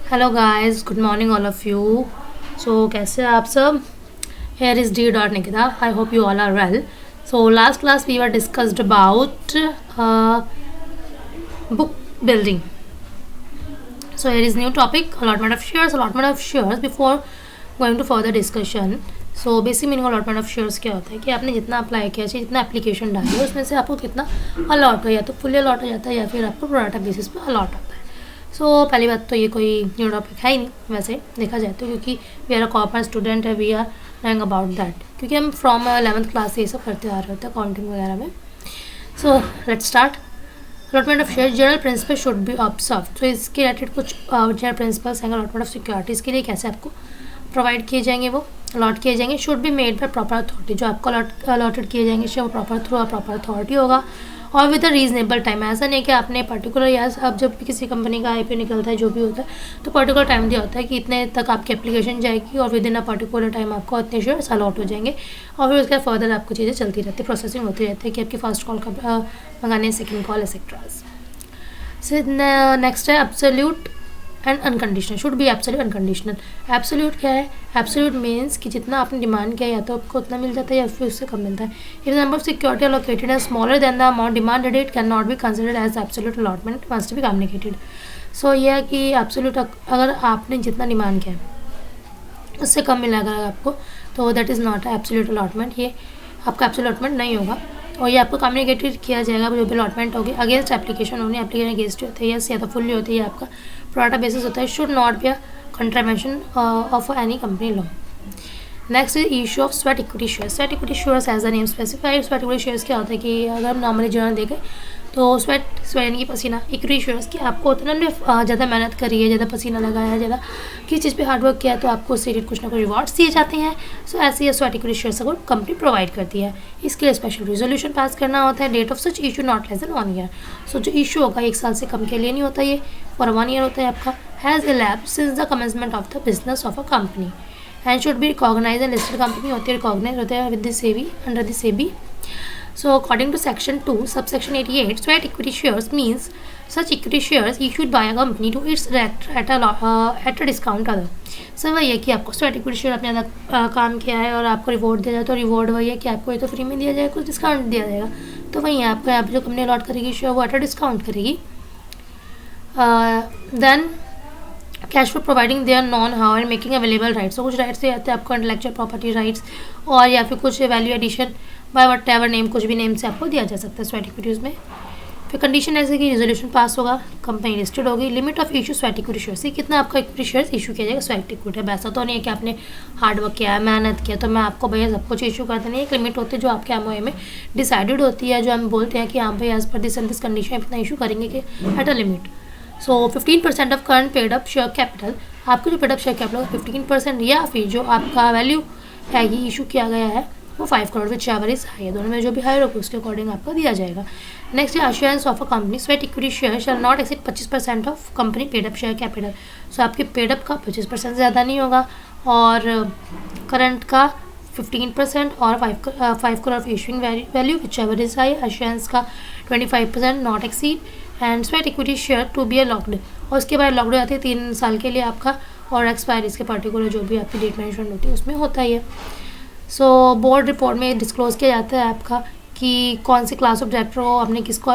Hello guys, good morning all of you. So कैसे हैं आप सब? Here is D dot Nikita. I hope you all are well. So last class we were discussed about book building. So here is new topic, allotment of shares. Allotment of shares before going to further discussion. So basic meaning allotment of shares क्या होता है कि आपने जितना apply किया चाहिए, जितना application डाली है उसमें से आपको कितना अलॉट हो, या तो फुली अलॉट हो जाता है या फिर आपको प्रोराटा बेसिस पे अलॉट होता है। सो पहली बात तो ये कोई न्यू टॉपिक है ही नहीं वैसे देखा जाए तो, क्योंकि we are a commerce student है, we are knowing about that, क्योंकि हम फ्रॉम 11th क्लास से ये सब करते आ रहे होते हैं अकाउंटिंग वगैरह में। So let's start. Allotment of share general principle should be observe. तो इसके रिलेटेड कुछ जनरल प्रिंसिपल्स हैं अलॉटमेंट ऑफ सिक्योरिटीज़ के लिए, कैसे आपको प्रोवाइड किए जाएंगे, वो अलॉट किए जाएंगे। Should be made by proper authority, जो आपको अलॉटेड किए जाएंगे वो प्रॉपर थ्रू प्रॉपर अथॉरिटी होगा और विद अ रीजनेबल टाइम। ऐसा नहीं कि आपने पर्टिकुलर, या अब जब भी किसी कंपनी का आईपीओ निकलता है जो भी होता है तो पर्टिकुलर टाइम दिया होता है कि इतने तक आपकी एप्लीकेशन जाएगी और with in a particular time आपको इतने शेयर्स अलॉट हो जाएंगे और फिर उसके बाद फर्दर आपको चीज़ें चलती रहती है, प्रोसेसिंग होती रहती है कि आपकी फर्स्ट कॉल कब मंगाने, सेकेंड कॉल एक्सेट्रास। नेक्स्ट है absolute and unconditional. Should be absolute unconditional. Absolute क्या है? एब्सोल्यूट मीन्स कि जितना आपने डिमांड किया या तो आपको उतना मिल जाता है या फिर उससे कम मिलता है। If the number of security allocated है smaller than the amount demanded, it can not be considered as absolute allotment, must be communicated. So यह है कि एब्सोल्यूट अगर आपने जितना डिमांड किया उससे कम मिला अगर आपको, तो that is not absolute allotment, ये आपका एब्सोल्यूट अलॉटमेंट नहीं होगा। और ये आपको कम्युनिकेटेड किया जाएगा जो भी अलॉटमेंट होगी अगेंस्ट एप्लीकेशन होनी, एप्लीकेशन अगेंस्ट होते हैं या तो फुल्ली होती है, आपका प्रोराटा बेसिस होता है। Should not be a contravention of any company law. Next is issue of sweat equity shares. Sweat equity shares as a name specified. Sweat equity shares क्या होता है कि अगर हम नॉर्मली जनरल देखें तो स्वेट यानी कि पसीना, इक्विटी शेयर्स की आपको उतना ज़्यादा मेहनत करी है, ज़्यादा पसीना लगाया है, ज़्यादा किस चीज़ पे हार्डवर्क किया है तो आपको उससे कुछ ना कुछ रिवॉर्ड्स दिए जाते हैं। सो ऐसे ही स्वेट इक्विटी शेयर्स को कंपनी प्रोवाइड करती है। इसके लिए स्पेशल रेजोल्यूशन पास करना होता है। Date of such issue not less than 1 year. So जो इशू होगा 1 साल से कम के लिए नहीं होता, ये फॉर 1 ईयर होता है आपका। Has elapsed since the commencement of the business of a company and should be recognise and listed company होती है, रिकॉग्नाइज होते हैं with the SEBI, under the SEBI. So according to section 2 subsection 88, sweat equity shares means such equity shares issued by a company to its director at a discount other. Sir वही है कि आपको sweat equity share आपने ज़्यादा काम किया है और आपको रिवॉर्ड दिया जाए तो रिवॉर्ड वही है कि आपको ये तो फ्री में दिया जाएगा, कुछ डिस्काउंट दिया जाएगा। तो वही है आपको यहाँ पर जो कंपनी अलॉट करेगी शेयर वो एट अ डिस्काउंट करेगी। Then cash for providing their know how and making available rights. तो कुछ राइट्स से आते हैं आपको इंटेलेक्चुअल प्रॉपर्टी राइट्स और या फिर कुछ value addition by whatever name, कुछ भी नेम से आपको दिया जा सकता है स्वेट इक्विटीज़ में। फिर कंडीशन ऐसे कि रिजोल्यूशन पास होगा, कंपनी लिस्टेड होगी। Limit of issue sweat equity share से कितना आपका इक्विटी शेयर्स इशू किया जाएगा स्वेट इक्विटी। अब ऐसा तो नहीं है कि आपने हार्डवर्क किया है, मेहनत किया तो मैं आपको भैया सब कुछ इशू करता नहीं। एक लिमिट होती है जो आपके एमओए में डिसाइडेड होती है, जो हम बोलते हैं कि हाँ भाई as per this and this condition इतना इशू करेंगे कि at a limit. So 15% of current paid up share capital, आपको जो पेड अप शेयर कैपिटल 15% या फिर जो आपका वैल्यू है ये इशू किया गया है वो 5 crore which ever is high, दोनों में जो भी हाई होगा उसके अकॉर्डिंग आपको दिया जाएगा। नेक्स्ट है assurance of a company. Sweat equity share shall not exceed 25% of company paid up share capital. So आपके पेड अप का 25% ज़्यादा नहीं होगा और करंट का 15% और 5 crore of issuing value whichever is high. Assurance का 25% not exceed and sweat equity share to be a locked, और उसके बाद लॉकड हो जाती है 3 साल के लिए आपका, और एक्सपायरी इसके पर्टिकुलर जो भी आपकी डेट मेंशन होती है उसमें होता ही है। सो बोर्ड रिपोर्ट में डिस्क्लोज किया जाता है आपका कि कौन सी क्लास ऑफ डायरेक्टर हो, आपने किसको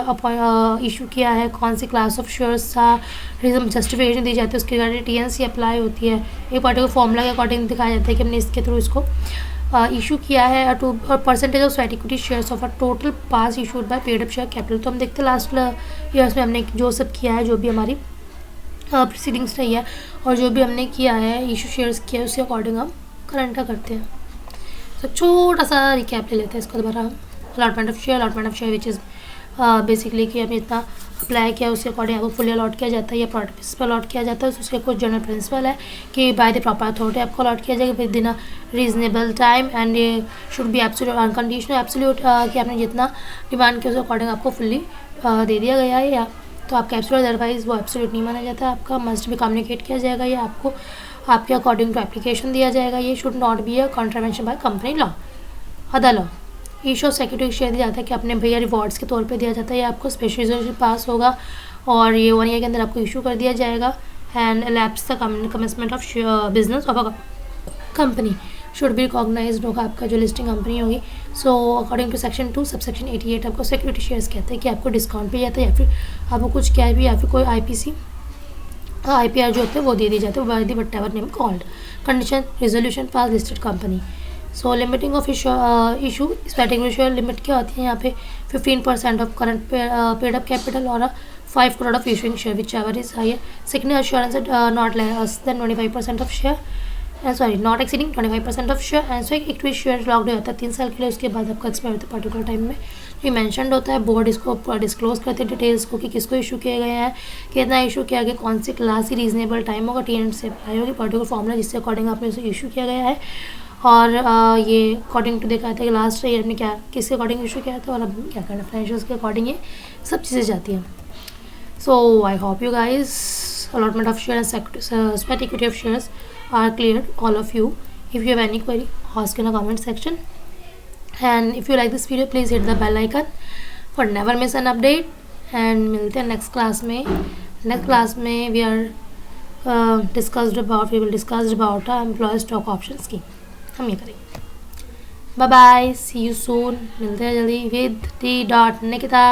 इशू किया है, कौन सी क्लास ऑफ शेयर्स था, रीजन जस्टिफिकेशन दी जाती है, उसके रिगार्डिंग टीएनसी अप्लाई होती है। एक पर्टिकुलर फॉर्मूला के अकॉर्डिंग दिखाया जाता है कि हमने इसके थ्रू इसको इशू किया है। और percentage of sweat equity shares of a total pass issued by paid up share capital. तो हम देखते हैं लास्ट ईयर्स में हमने जो सब किया है, जो भी हमारी प्रोसीडिंग्स रही है और जो भी हमने किया है इशू शेयर्स किया है उसके अकॉर्डिंग हम करंट का करते हैं। तो छोटा सा रिकैप ले लेते हैं इसको दोबारा हम। Allotment of share which is basically कि हमें इतना अप्लाई किया उसके अकॉर्डिंग आपको फुली अलॉट किया जाता है या प्रोडक्ट बेसिस पर अलॉट किया जाता है। तो उसके कुछ जनरल प्रिंसिपल है कि बाय द प्रॉपर अथॉरिटी आपको अलॉट किया जाएगा within a reasonable time and ये should be absolute unconditional. Absolute कि आपने जितना डिमांड किया उसके अकॉर्डिंग आपको फुल्ली दे दिया गया है, या तो आपका एब्सोल्यूट अदरवाइज वो एब्सोल्यूट नहीं माना जाता है, आपका मस्ट भी कम्युनिकेट किया जाएगा या आपको आपके अकॉर्डिंग टू एप्लीकेशन दिया जाएगा। ये should not be a contravention by company law, other law. Issue of security share दिया जाता है कि अपने भैया रिवॉर्ड्स के तौर पे दिया जाता है, या आपको स्पेशल रिजोल्यूशन पास होगा और ये 1 ईयर के अंदर आपको इशू कर दिया जाएगा and elapse the commencement of business of a company should be recognised होगा आपका जो लिस्टिंग कंपनी होगी. So according to section 2 subsection 88 आपको सिक्योरिटी शेयर्स कहते हैं कि आपको डिस्काउंट पे जाता है या फिर आपको कुछ क्या भी या फिर कोई IPC IPR जो होते हैं वो दे दी जाते हैं by the whatever name called. Condition resolution pass listed company. So limiting of issue sweating ratio limit क्या होती है यहाँ पे 15% of current paid up capital और 5 crore of issuing share whichever is higher. Second assurance not less than 25% of share sorry not exceeding 25% of share. And so एक share locked होता है 3 साल के लिए. उसके बाद आपका एक्सपायर होता है पर्टिकुलर टाइम में. ये मैंशनड होता है. बोर्ड इसको डिस्क्लोज करते हैं डिटेल्स को कि किसको इशू किए गए हैं, कितना इशू किया गया, कौन सी क्लास की रीजनेबल टाइम होगा, TN से अप्लाई होगी पर्टिकुलर फॉर्मूला जिससे अकॉर्डिंग आपने उसे इशू किया गया है. और ये अकॉर्डिंग टू देखा था कि लास्ट ईयर में क्या किसके अकॉर्डिंग इशू किया था और अब क्या करना है फाइनेंशियल्स के अकॉर्डिंग ये सब चीज़ें जाती हैं. So I hope you guys allotment of shares and sweat equity of shares are cleared, all of you. If you have any query, ask in the comment section. And if you like this video, please hit the bell icon for never miss an update. And मिलते हैं next class में. Next class में we will discuss about employee stock option scheme. हम ये करेंगे. Bye bye. See you soon. मिलते हैं जल्दी with T. Nikita.